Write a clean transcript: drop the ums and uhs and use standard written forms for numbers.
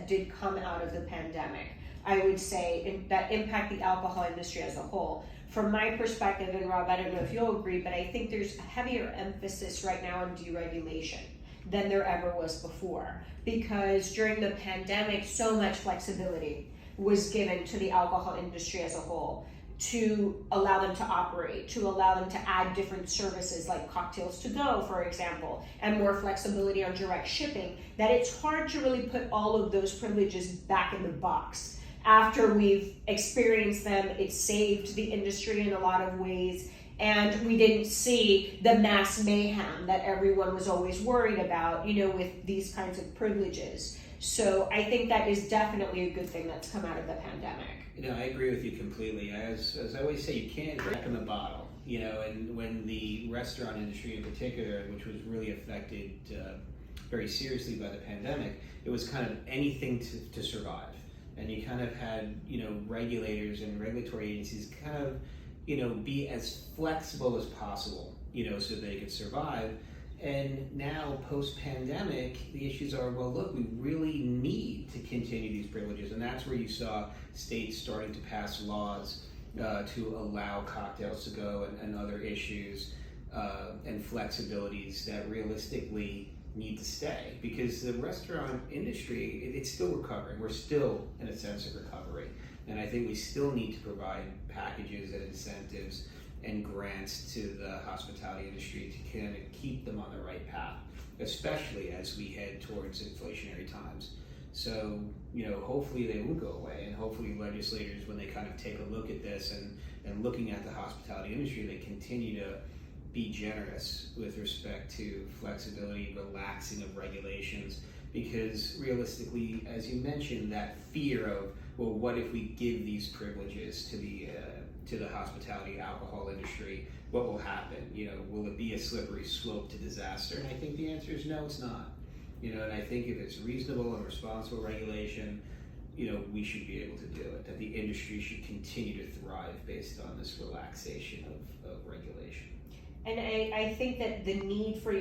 that did come out of the pandemic, I would say, that impact the alcohol industry as a whole. From my perspective, and Rob, I don't know if you'll agree, but I think there's a heavier emphasis right now on deregulation than there ever was before. Because during the pandemic, so much flexibility was given to the alcohol industry as a whole to allow them to operate, to allow them to add different services like cocktails to go, for example, and more flexibility on direct shipping, that it's hard to really put all of those privileges back in the box. After we've experienced them, it saved the industry in a lot of ways, and we didn't see the mass mayhem that everyone was always worried about, with these kinds of privileges. So I think that is definitely a good thing that's come out of the pandemic. I agree with you completely. As I always say, you can't crack in the bottle, and when the restaurant industry in particular, which was really affected very seriously by the pandemic, it was kind of anything to survive. And you kind of had, regulators and regulatory agencies kind of, be as flexible as possible, so they could survive. And now, post-pandemic, the issues are, well, look, we really need to continue these privileges. And that's where you saw states starting to pass laws to allow cocktails to go and other issues and flexibilities that realistically need to stay. Because the restaurant industry, it's still recovering. We're still in a sense of recovery. And I think we still need to provide packages and incentives and grants to the hospitality industry to kind of keep them on the right path, especially as we head towards inflationary times. So, hopefully they won't go away, and hopefully legislators, when they kind of take a look at this and looking at the hospitality industry, they continue to be generous with respect to flexibility, relaxing of regulations, because realistically, as you mentioned, that fear of, well, what if we give these privileges to the hospitality alcohol industry, what will happen? Will it be a slippery slope to disaster? And I think the answer is no, it's not. And I think if it's reasonable and responsible regulation, we should be able to do it, that the industry should continue to thrive based on this relaxation of regulation. And I think that the need for